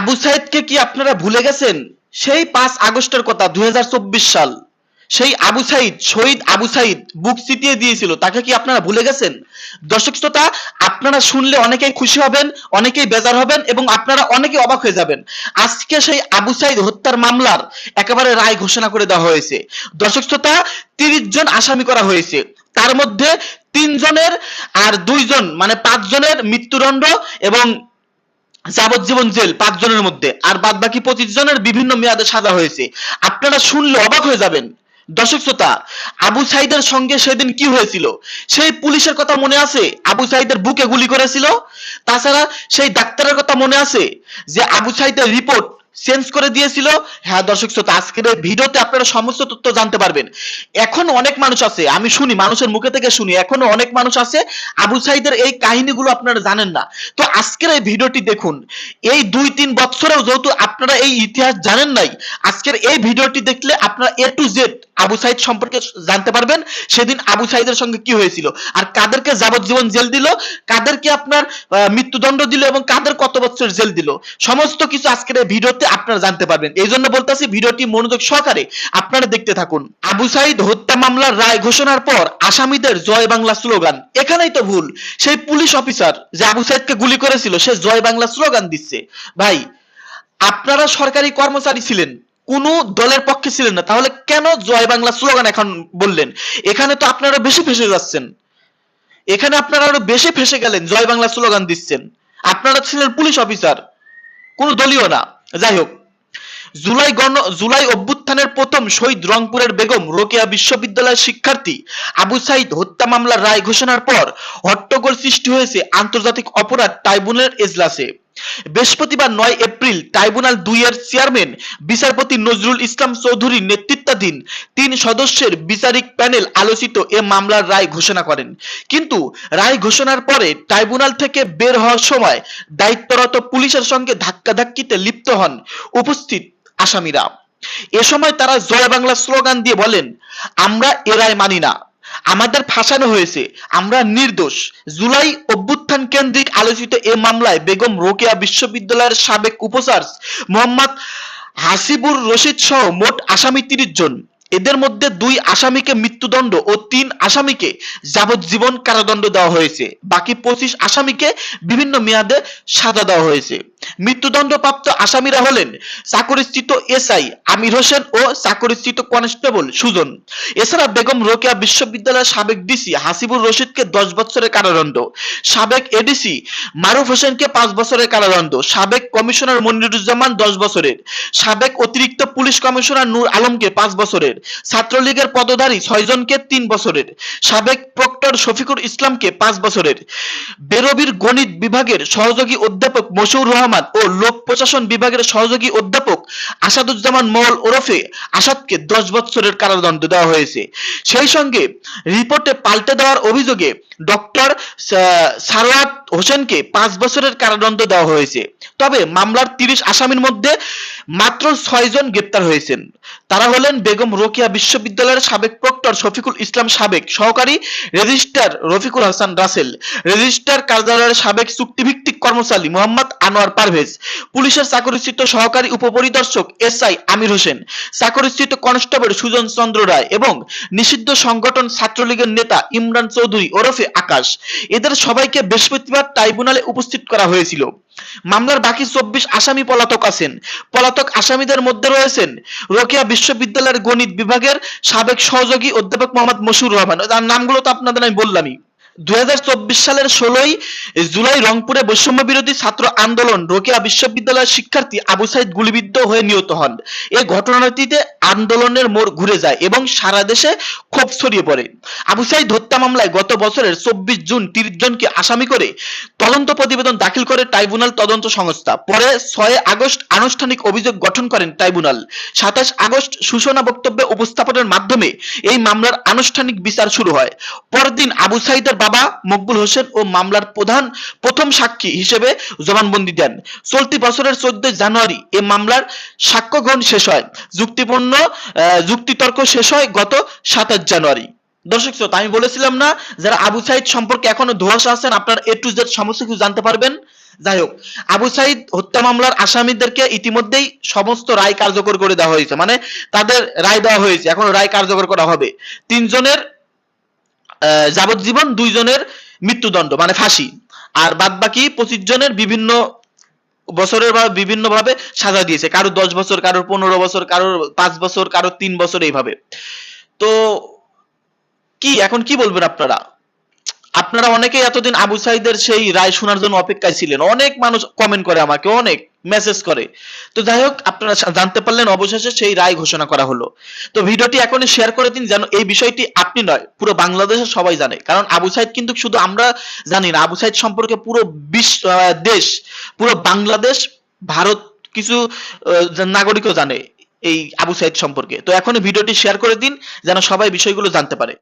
আবু সাইদকে কি আপনারা ভুলে গেছেন? সেই 5 আগস্টের কথা, 2024 সাল। সেই আবু সাইদ, শহীদ আবু সাইদ বুক চিতিয়ে দিয়েছিল, তাকে কি আপনারা ভুলে গেছেন? দর্শক শ্রোতা, আপনারা শুনলে অনেকেই খুশি হবেন, অনেকেই বেজার হবেন এবং আপনারা অনেকেই অবাক হয়ে যাবেন। আজকে সেই আবু সাইদ হত্যার মামলার একেবারে রায় ঘোষণা করে দেওয়া হয়েছে। দর্শক শ্রোতা, 30 জন আসামি করা হয়েছে, তার মধ্যে 3 জনের আর 2 জন মানে 5 জনের মৃত্যুদণ্ড এবং যাবজ্জীবন জেল 5 জনের মধ্যে, আর বাদ বাকি 25 জনের বিভিন্ন মেয়াদে সাজা হয়েছে। আপনারা শুনলে অবাক হয়ে যাবেন। দর্শক শ্রোতা, আবু সাইদের সঙ্গে সেদিন কি হয়েছিল? সেই পুলিশের কথা মনে আছে আবু সাইদের বুকে গুলি করেছিল? তাছাড়া সেই ডাক্তারের কথা মনে আছে যে আবু সাইদের রিপোর্ট চেঞ্জ করে দিয়েছিল? হ্যাঁ দর্শক শ্রোতা, আজকের এই ভিডিওতে আপনারা সমস্ত তথ্য জানতে পারবেন। এখন অনেক মানুষ আছে, আমি শুনি, মানুষের মুখে থেকে শুনি, এখনো অনেক মানুষ আছে আবু সাইদের এই কাহিনীগুলো আপনারা জানেন না। তো আজকের এই ভিডিওটি দেখুন। এই 2-3 বছরেও যেহেতু আপনারা এই ইতিহাস জানেন নাই, আজকের এই ভিডিওটি দেখলে আপনারা A to Z Abu Saeed সম্পর্কে জানতে পারবেন। সেদিন আবু সাইদের সঙ্গে কি হয়েছিল, আর কাদেরকে যাবজ্জীবন জেল দিল, কাদেরকে আপনার মৃত্যুদণ্ড দিল এবং কাদের কত বছর জেল দিল, সমস্ত কিছু আজকের এই ভিডিওতে আপনারা জানতে পারবেন। এই জন্য বলতেছি ভিডিওটি মনোযোগ সহকারে আপনারা দেখতে থাকুন। আবু সাইদ হত্যা মামলার রায় ঘোষণার পর আসামিদের জয় বাংলা স্লোগান। এখানেই তো ভুল। সেই পুলিশ অফিসার যে আবু সাইদকে গুলি করেছিল সে জয় বাংলা স্লোগান দিচ্ছে। ভাই, আপনারা সরকারি কর্মচারী ছিলেন, কোন দলের পক্ষে ছিলেন না, তাহলে কেন জয় বাংলা স্লোগান এখন বললেন? এখানে তো আপনারা বেশি ফেসে যাচ্ছেন, এখানে আপনারা আরো বেশি ফেসে গেলেন। জয় বাংলা স্লোগান দিচ্ছেন, আপনারা ছিলেন পুলিশ অফিসার, কোন দলীয় না। যাই হোক, জুলাই অভ্যুত্থানের প্রথম শহীদ রংপুরের বেগম রোকেয়া বিশ্ববিদ্যালয়ের শিক্ষার্থী আবু সাইদ হত্যা মামলার রায় ঘোষণার পর হট্টগোল সৃষ্টি হয়েছে আন্তর্জাতিক অপরাধ ট্রাইব্যুনালের এজলাসে। বৃহস্পতিবার 9 এপ্রিল ট্রাইব্যুনাল 2 এর চেয়ারম্যান বিচারপতি নজরুল ইসলাম চৌধুরীর নেতৃত্বাধীন 3 সদস্যের বিচারিক প্যানেল আলোচিত এ মামলার রায় ঘোষণা করেন। কিন্তু রায় ঘোষণার পরে ট্রাইব্যুনাল থেকে বের হওয়ার সময় দায়িত্বরত পুলিশের সঙ্গে ধাক্কাধাক্কিতে লিপ্ত হন উপস্থিত আসামিরা। এ সময় তারা জয় বাংলা স্লোগান দিয়ে বলেন, আমরা এ রায় মানি না, আমাদের ফাঁসানো হয়েছে, আমরা নির্দোষ। জুলাই অভ্যুত্থান কেন্দ্রিক আলোচিত এ মামলায় বেগম রোকেয়া বিশ্ববিদ্যালয়ের সাবেক উপাচার্য মোহাম্মদ হাসিবুর রশিদ সহ মোট আসামি 30 জন। এদের মধ্যে 2 আসামিকে মৃত্যুদণ্ড ও 3 আসামিকে যাবজ্জীবন কারাদণ্ড দেওয়া হয়েছে। বাকি 25 আসামিকে বিভিন্ন মেয়াদে সাজা দেওয়া হয়েছে। মৃত্যুদণ্ডপ্রাপ্ত আসামিরা হলেন চাকরিচ্যুত এসআই আমির হোসেন ও চাকরিচ্যুত কনস্টেবল সুজন। এছাড়া বেগম রোকেয়া বিশ্ববিদ্যালয়ের সাবেক ডিসি হাসিবুর রশিদকে 10 বছরের কারাদণ্ড, সাবেক এডিসি মারুফ হোসেনকে 5 বছরের কারাদণ্ড, সাবেক কমিশনার মনিরুজ্জামান 10 বছরের, সাবেক অতিরিক্ত পুলিশ কমিশনার নূর আলমকে 5 বছরের, ছাত্রলীগের পদধারী 6 জনকে 3 বছরের, সাবেক প্রক্টর শফিকুল ইসলামকে 5 বছরের, বেরবির গণিত বিভাগের সহযোগী অধ্যাপক মশিউর রহমান ও লোক প্রশাসন বিভাগের সহযোগী অধ্যাপক আসাদুজ্জামান মল ওরফে আসাদকে 10 বছরের কারাদণ্ড দেওয়া হয়েছে। সেই সঙ্গে রিপোর্টে পাল্টে দেওয়ার অভিযোগে ডক্টর সারওয়াত হোসেনকে 5 বছরের কারাদণ্ড দেওয়া হয়েছে। তবে মামলার 30 আসামির মধ্যে মাত্র 6 জন গ্রেপ্তার হয়েছেন। তারা হলেন বেগম রোকেয়া বিশ্ববিদ্যালয়ের সাবেক প্রক্টর শফিকুল ইসলাম, সাবেক সহকারী রেজিস্ট্রার রফিকুল হাসান রাসেল, রেজিস্ট্রার কার্যালয়ের সাবেক চুক্তিভিত্তিক কর্মচারী মোহাম্মদ আনোয়ার পারভেজ, পুলিশের চাকরিচ্যুত সহকারী উপপরিদর্শক এসআই আমির হোসেন, চাকরিচ্যুত কনস্টেবল সুজন চন্দ্র রায় এবং নিষিদ্ধ সংগঠন ছাত্রলীগের নেতা ইমরান চৌধুরী ওরফে আকাশ। এদের সবাইকে বৃহস্পতিবার ট্রাইব্যুনালে উপস্থিত করা হয়েছিল। মামলার বাকি 24 আসামি পলাতক আছেন। পলাতক আসামিদের মধ্যে রয়েছেন রোকেয়া বিশ্ববিদ্যালয়ের গণিত বিভাগের সাবেক সহযোগী অধ্যাপক মোহাম্মদ মশিউর রহমান, তার নামগুলো তো আপনাদের আমি বললামই। 2024 সালের 16 জুলাই রংপুরে বৈষম্য বিরোধী ছাত্র আন্দোলন রোকেয়া বিশ্ববিদ্যালয়ের শিক্ষার্থী আবু সাইদ গুলিবিদ্ধ হয়ে নিহত হন। এই ঘটনাটিতে আন্দোলনের মোড় ঘুরে যায় এবং সারা দেশে ক্ষোভ ছড়িয়ে পড়ে। আবু সাইদ হত্যা মামলায় গত বছরের 24 জুন 30 জনকে আসামি করে তদন্ত প্রতিবেদন দাখিল করে ট্রাইব্যুনাল তদন্ত সংস্থা। পরে 6 আগস্ট আনুষ্ঠানিক অভিযোগ গঠন করেন ট্রাইব্যুনাল। 27 আগস্ট সূচনা বক্তব্যে উপস্থাপনের মাধ্যমে এই মামলার আনুষ্ঠানিক বিচার শুরু হয়। পরদিন আবু সাইদের বাবা মকবুল হোসেন ও মামলার প্রথম সাক্ষী হিসেবে জবানবন্দি দেন। চলতি বছরের 14 জানুয়ারি এই মামলার সাক্ষ্য গ্রহণ শেষ হয়। যুক্তিতর্ক শেষ হয় গত 27 জানুয়ারি। দর্শক শ্রোতা, আমি বলেছিলাম না, যারা আবু সাইদ সম্পর্কে এখনো ধোঁয়াশা আছেন আপনারা A to Z সমস্ত কিছু জানতে পারবেন। যাই হোক, আবু সাইদ হত্যা মামলার আসামিদেরকে ইতিমধ্যেই সমস্ত রায় কার্যকর করে দেওয়া হয়েছে, মানে তাদের রায় দেওয়া হয়েছে, এখন রায় কার্যকর করা হবে। 3 জনের যাবজ্জীবন, 2 জনের মৃত্যুদণ্ড মানে ফাঁসি, আর বাদ বাকি 25 জনের বিভিন্ন বছরের বা বিভিন্ন ভাবে সাজা দিয়েছে, কারো 10 বছর, কারোর 15 বছর, কারোর 5 বছর, কারোর 3 বছর, এইভাবে। তো কি এখন কি বলবেন আপনারা? আপনারা অনেকেই এতদিন আবু সাইদের সেই রায় শোনার জন্য অপেক্ষায় ছিলেন, অনেক মানুষ কমেন্ট করে আমাকে, অনেক মেসেজ করে। তো যাই হোক, আপনারা জানতে পারলেন অবশেষে সেই রায় ঘোষণা করা হলো। তো ভিডিওটি এখনই শেয়ার করে দিন, যেন এই বিষয়টি আপনি নয় পুরো বাংলাদেশের সবাই জানে, কারণ আবু সাইদ কিন্তু শুধু আমরা জানি না, আবু সাইদ সম্পর্কে পুরো বিশ্ব দেশ, পুরো বাংলাদেশ, ভারত, কিছু নাগরিকও জানে এই আবু সাইদ সম্পর্কে। তো এখনই ভিডিওটি শেয়ার করে দিন, যেন সবাই বিষয়গুলো জানতে পারে।